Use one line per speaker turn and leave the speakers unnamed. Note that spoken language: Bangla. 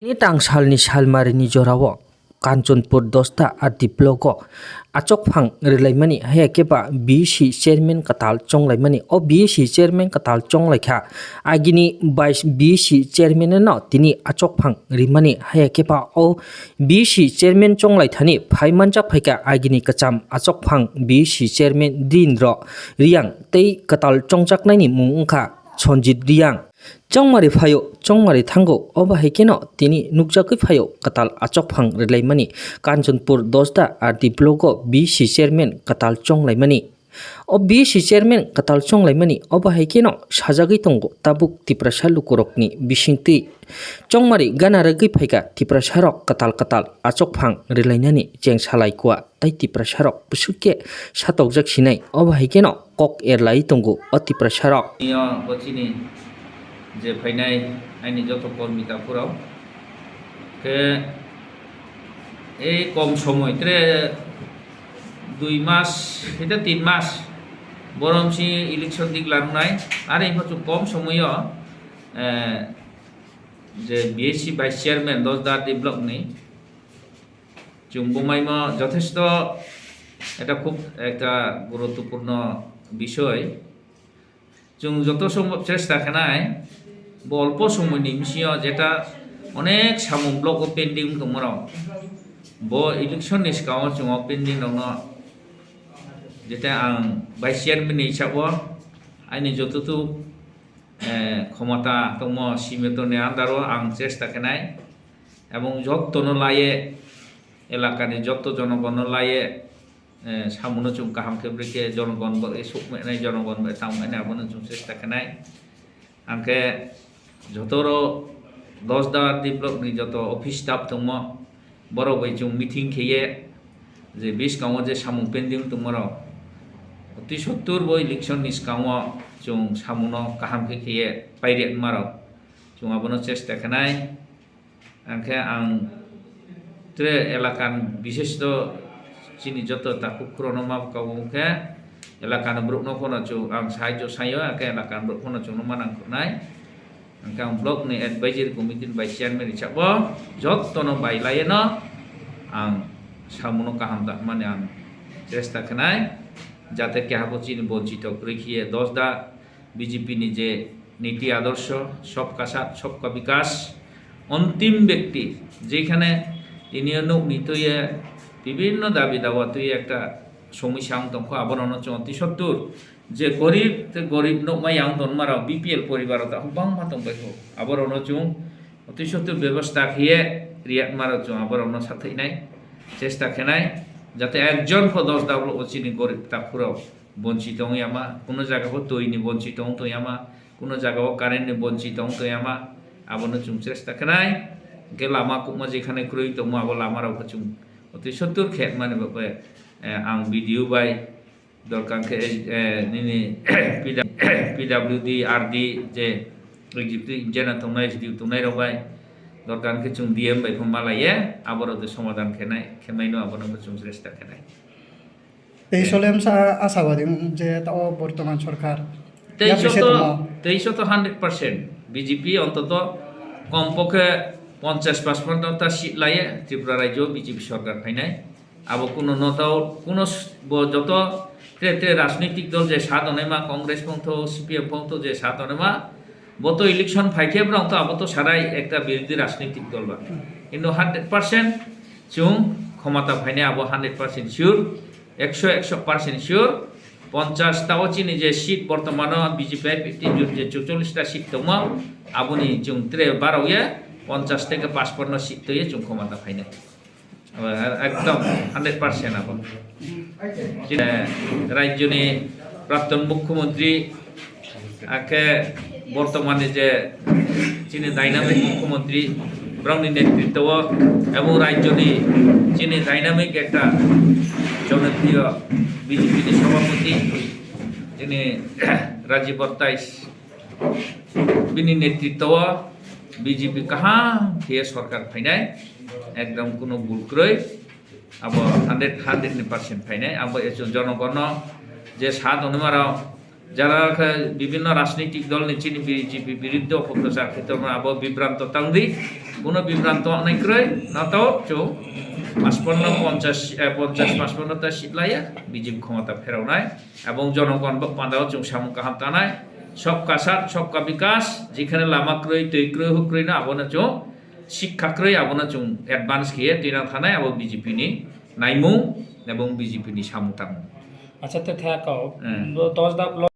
Ini tangsalni salmarini jorawo Kanchanpur dosta arti blogo achok phang relaimani hayakeba BC chairman katal chonglaimani o BC chairman katal chonglaikha agini 22 BC chairman no tini achok phang rimani hayakeba o BC chairman chonglaithani phaimanjak phaika agini kacham achok phang BC chairman dinro riang tei katal chongjaknaini mungkha Sonjit Riang Chongmari phayo chongmari thango oba hekeno tini nukjakui phayo katal achok phang relaimani Kanchanpur dosda arti blogo BC chairman katal chonglaimani o BC chairman katal chonglaimani oba hekeno sajagui tongo tabuk tiprasalu korokni bisingti chongmari ganaragui phaika tiprasarok katal achok phang relainani chengsalai kwa tai tiprasarok pusukke satokjak sinai oba hekeno kok erlai tongo o tiprasarok
যে ফাইনাই আইনি যত কর্মীতাপুরাও কে এই কম সময় 2 মাস এটা 3 মাস বরমসি ইলেকশন দিক লাগাই আর এই বছর কম সময় যে বিএসসি ভাইস চেয়ারম্যান 10 ডেভেলপ নেই চুম্বুমাইম যথেষ্ট এটা খুব একটা গুরুত্বপূর্ণ বিষয় जों যত সম্ভব চেষ্টা খানায় অল্প সময় নিমিষিও যেটা অনেক সামুং ব্লক পেন্ডিং দমরাও ব ইলেকশন নিষ্কাও जों পেন্ডিং দङ যেটা आं ভাইস চেয়ারম্যান হিসাবে আইনি যতটুকু ক্ষমতা দङ সীমিতनि আন্দারও आं চেষ্টা খানায় এবং যতনো লায়ে এলাকাनि যত জনগণ লায়ে সামনে जों गाहाम खेब्रेके जनगण सुकमेनाय जनगण थांनाय आबोनो जों चेष्टा खानाय आंखे जतरो 10 डेभेलपनि जत अफिस स्टाफ दङ बरबै जों मिटिं खेये जे बिसगाव जे सामु पेन्डिं दङरो अति 70 बो इलेक्शन निसगाव जों सामुनो गाहाम खेये पाइरे मारो जों आबोनो चेष्टा खानाय आंखे आं त्रे एलाकान विशेषत Sini joto takut krono map kau ke elakan bruk no kono cu ang sajo sayo ke elakan bruk kono cu nomor ang kunai angkang blok ni advisory committee by chairman chabo jot tono by layeno ang samuno kaham tak mane ang চেষ্টা kanai jate ke habo chini bonchito krikhie 10 BJP ni je নীতি আদর্শ সবকা সাথ সবকা বিকাশ অন্তিম ব্যক্তি যেখানে তিনি নিতয়ে বিভিন্ন দাবি দাওয়া তুই একটা সমস্যা দङ আবরণ অতি 70 যে গরিব নমাই আং দনমারাও বিপিএল পরিবার তা বাং মাতং বাইখো আবরণ जों অতি 70 ব্যবস্থা খেয়ে রিয়াত মারা जों আবরণ সাথেইনাই চেষ্টা খেনাই যাতে একজন ফ 10 দাবল অচিনি গরিব তাপুরাও বঞ্চিত হইয়ামা কোনো জায়গাও তৈনি বঞ্চিত হইয়ামা কোনো জায়গাও কারেন্টনি বঞ্চিত হইয়ামা আবরণ जों চেষ্টা খেনাই গে লামা কুমা যেখানে ক্রই দङ আবো লামারাও जों অতি 70 খেত মানে বাবা আং ভিডিও বাই দরকার কে নিনি পিডব্লিউডি আরডি যে এক্সিকিউটিভ ইঞ্জিনিয়ার তংনাই এসডিউ তংনাই রবাই দরকার কে जों ডিএম বাই ফমালায়ে আবরতে সমাধান খেনাই খেমাইনো আবরকে जों চেষ্টা খেনাই
এই সলেম আশাবাদী যে তাও বর্তমান সরকার
23 তো 100% বিজেপি অন্তত কমপক্ষে 50-55টা সিট লায়ে ত্রিপুরা রাজ্য বিজেপি সরকার ফাইনাই আবো কোনো নতাও কোনো যত রাজনৈতিক দল যে সাধনেমা কংগ্রেস পন্থ সিপিএম পন্থ যে সাধনেমা বত ইলেকশন ফাইকেব্রাং তো আবো তো সারাই একটা বিরোধী রাজনৈতিক দল বা কিন্তু 100% जों ক্ষমতা ফাইনে আবো 100% শিওর 100% শিওর 50টাও চিনি যে সিট বর্তমানে বিজেপি 15 যে 44টা সিট দङ আবনি जों 12 50 থেকে 55 সিট তৈরি जों ক্ষমতা ফাইনে একদম 100% আবো রাজ্যনি প্রাক্তন মুখ্যমন্ত্রী আকে বর্তমানে যে চিনি ডাইনামিক মুখ্যমন্ত্রী ব্রাউনি নেতৃত্ব এবং রাজ্যনি চিনি ডাইনামিক একটা জনপ্রিয় বিজেপি সভাপতি যিনি রাজীব বর্তাইশ বিনি নেতৃত্ব বিজেপি কাহা খেয়ে সরকার ফাইনাই একদম কোনো ভুল ক্রয় আব 100% ফাইনাই আব জনগণ যে সাত অনুমারাও যারা বিভিন্ন রাজনৈতিক দল নিচে বিজেপি বিরুদ্ধে অপপ্রচার ক্ষেত্রে আব বিভ্রান্ত তাংদি কোনো বিভ্রান্ত অনেকই নাতাও চৌ পাঁচপন্ন 50 55টা সিট লাইয়া বিজেপি ক্ষমতা ফেরাওনায় এবং জনগণ বাঁধাও চৌ সামুক হামতানায় সবকা সাথ সবকা বিকাশ যেখানে লামাক্রয় তৈক্রয় হুক্রয় না আবনা চৌ শিক্ষাক্রয় আবনা চৌ অ্যাডভান্স খেয়ে টিনা থানায় এবং বিজেপিনি নাইমু এবং বিজেপিনি সামুতামু
আচ্ছা তো থাকাও
হ্যাঁ।
10 ধাপ